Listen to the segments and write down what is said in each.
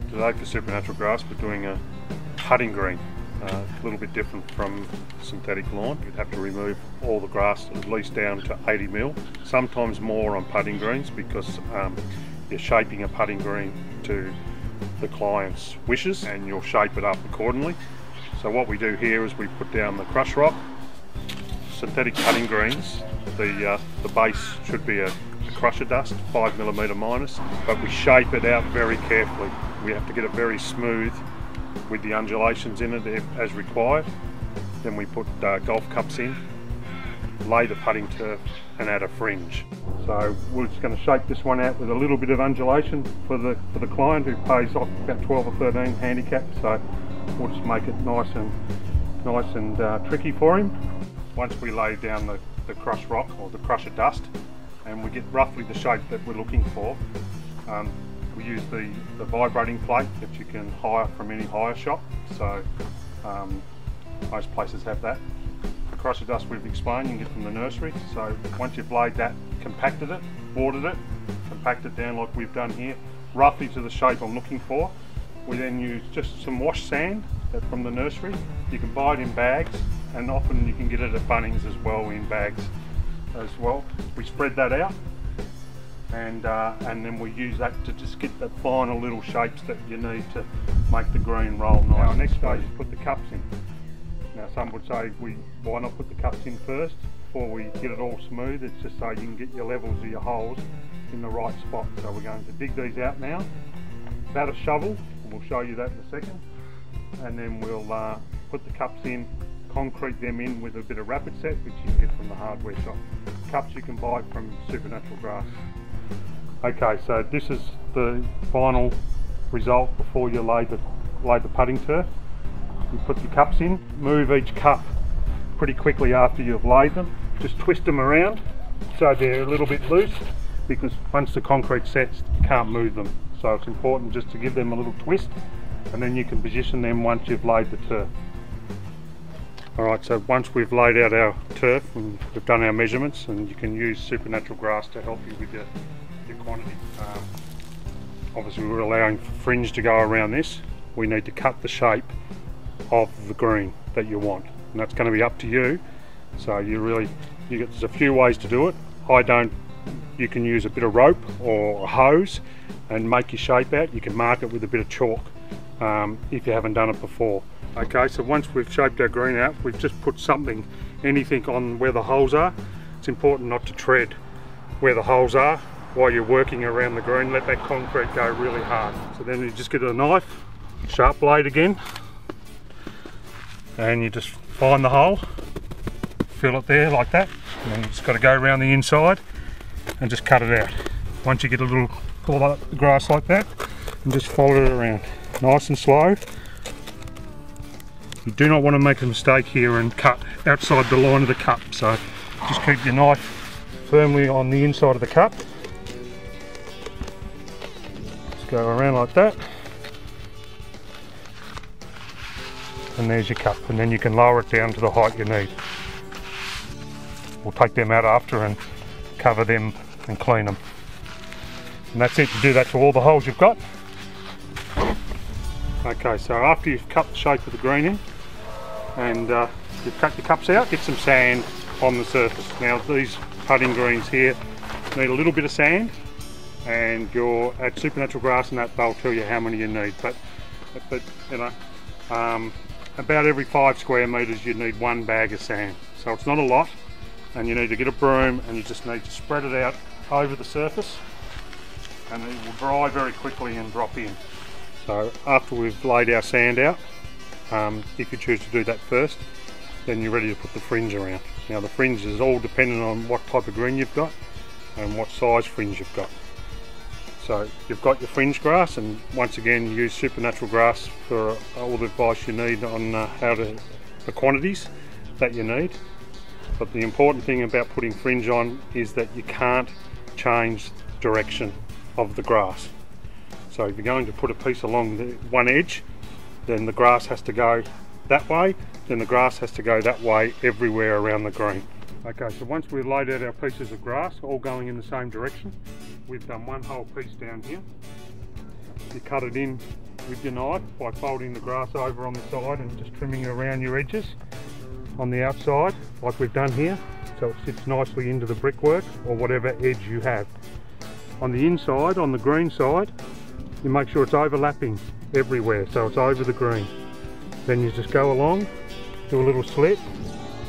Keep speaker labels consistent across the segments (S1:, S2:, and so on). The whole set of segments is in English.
S1: Today for supernatural grass we're doing a putting green, a little bit different from synthetic lawn. You'd have to remove all the grass at least down to 80 mil, sometimes more on putting greens because you're shaping a putting green to the client's wishes and you'll shape it up accordingly. So what we do here is we put down the crush rock. Synthetic putting greens, the base should be a crusher dust, 5mm minus, but we shape it out very carefully. We have to get it very smooth with the undulations in it as required. Then we put golf cups in, lay the putting turf and add a fringe. So we're just going to shape this one out with a little bit of undulation for the client who pays off about 12 or 13 handicap. So we'll just make it nice and tricky for him. Once we lay down the crush rock or the crusher dust and we get roughly the shape that we're looking for, we use the vibrating plate that you can hire from any hire shop. So most places have that. The crusher dust we've explained you can get from the nursery. So once you've laid that, compacted it, boarded it, compacted down like we've done here, roughly to the shape I'm looking for, we then use just some wash sand from the nursery. You can buy it in bags and often you can get it at Bunnings as well in bags as well. We spread that out and then we use that to just get the final little shapes that you need to make the green roll nice. Now our next stage is put the cups in. Now some would say why not put the cups in first before we get it all smooth. It's just so you can get your levels of your holes in the right spot. So we're going to dig these out now, about a shovel, and we'll show you that in a second, and then we'll put the cups in, concrete them in with a bit of rapid set which you can get from the hardware shop. Cups you can buy from Supernatural Grass. Okay, so this is the final result before you lay the putting turf. You put your cups in, move each cup pretty quickly after you've laid them. Just twist them around so they're a little bit loose, because once the concrete sets you can't move them. So it's important just to give them a little twist and then you can position them once you've laid the turf. Alright, so once we've laid out our turf and we've done our measurements, and you can use Supernatural Grass to help you with your quantity. Obviously we're allowing fringe to go around this. We need to cut the shape of the green that you want, and that's going to be up to you. So there's a few ways to do it. You can use a bit of rope or a hose and make your shape out. You can mark it with a bit of chalk if you haven't done it before. Okay, so once we've shaped our green out, we've just put anything on where the holes are. It's important not to tread where the holes are while you're working around the green. Let that concrete go really hard. So then you just get a knife, sharp blade again, and you just find the hole, fill it there like that, and then you just got to go around the inside and just cut it out. Once you get a little pull up the grass like that, and just follow it around, nice and slow. You do not want to make a mistake here and cut outside the line of the cup, so just keep your knife firmly on the inside of the cup. Just go around like that, and there's your cup, and then you can lower it down to the height you need. We'll take them out after and cover them and clean them. And that's it. You do that to all the holes you've got. Okay, so after you've cut the shape of the green in and you've cut your cups out, get some sand on the surface. Now these putting greens here need a little bit of sand, and you're at Supernatural Grass and that they'll tell you how many you need, but you know, about every 5 square metres you need 1 bag of sand. So it's not a lot, and you need to get a broom and you just need to spread it out over the surface, and it will dry very quickly and drop in. So after we've laid our sand out, if you choose to do that first, then you're ready to put the fringe around. Now the fringe is all dependent on what type of green you've got and what size fringe you've got. So you've got your fringe grass, and once again use Supernatural Grass for all the advice you need on the quantities that you need. But the important thing about putting fringe on is that you can't change direction of the grass. So if you're going to put a piece along the one edge, then the grass has to go that way, then the grass has to go that way everywhere around the green. Okay, so once we've laid out our pieces of grass, all going in the same direction, we've done one whole piece down here. You cut it in with your knife by folding the grass over on the side and just trimming around your edges on the outside like we've done here, so it sits nicely into the brickwork or whatever edge you have. On the inside, on the green side, you make sure it's overlapping everywhere, so it's over the green. Then you just go along, do a little slit,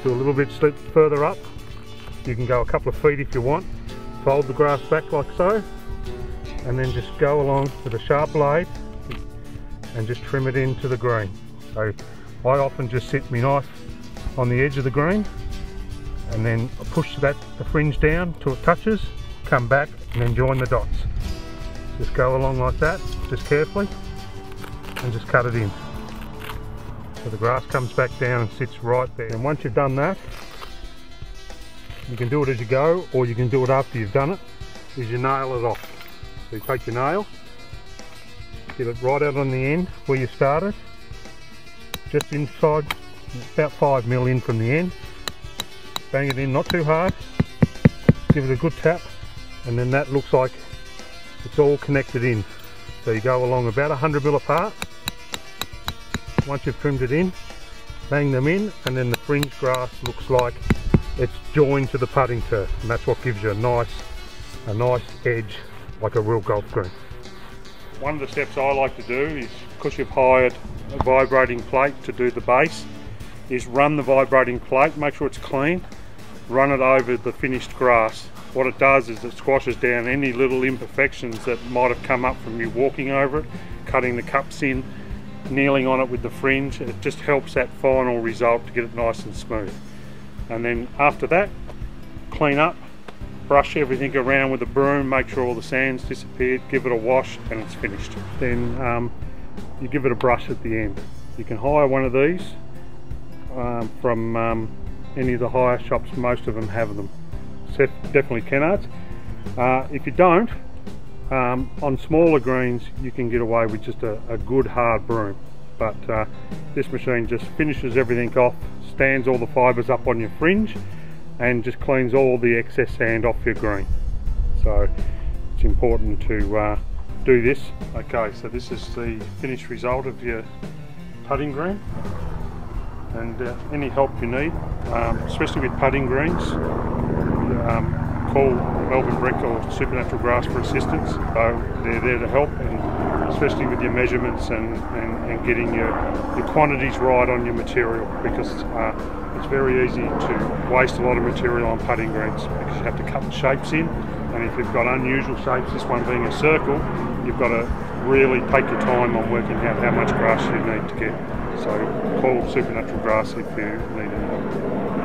S1: do a little bit slit further up. You can go a couple of feet if you want. Fold the grass back like so, and then just go along with a sharp blade and just trim it into the green. So I often just sit my knife on the edge of the green and then push the fringe down till it touches, come back and then join the dots. Just go along like that, just carefully, and just cut it in. So the grass comes back down and sits right there. And once you've done that, you can do it as you go, or you can do it after you've done it, is you nail it off. So you take your nail, get it right out on the end where you started, just inside, about 5mm in from the end. Bang it in, not too hard, give it a good tap, and then that looks like it's all connected in. So you go along about 100mm apart. Once you've trimmed it in, bang them in, and then the fringe grass looks like it's joined to the putting turf, and that's what gives you a nice edge like a real golf green. One of the steps I like to do is, because you've hired a vibrating plate to do the base, is run the vibrating plate, make sure it's clean, run it over the finished grass. What it does is it squashes down any little imperfections that might have come up from you walking over it, cutting the cups in, kneeling on it with the fringe. It just helps that final result to get it nice and smooth. And then after that, clean up, brush everything around with a broom, make sure all the sand's disappeared, give it a wash, and it's finished. Then you give it a brush at the end. You can hire one of these from any of the hire shops. Most of them have them. Definitely Kennards. If you don't, on smaller greens you can get away with just a good hard broom, but this machine just finishes everything off, stands all the fibres up on your fringe, and just cleans all the excess sand off your green. So it's important to do this. Okay, so this is the finished result of your putting green, and any help you need, especially with putting greens, call Melbourne Brick or Supernatural Grass for assistance. They're there to help, and especially with your measurements and getting your quantities right on your material, because it's very easy to waste a lot of material on putting greens because you have to cut the shapes in, and if you've got unusual shapes, this one being a circle, you've got to really take your time on working out how much grass you need to get. So call Supernatural Grass if you need any help.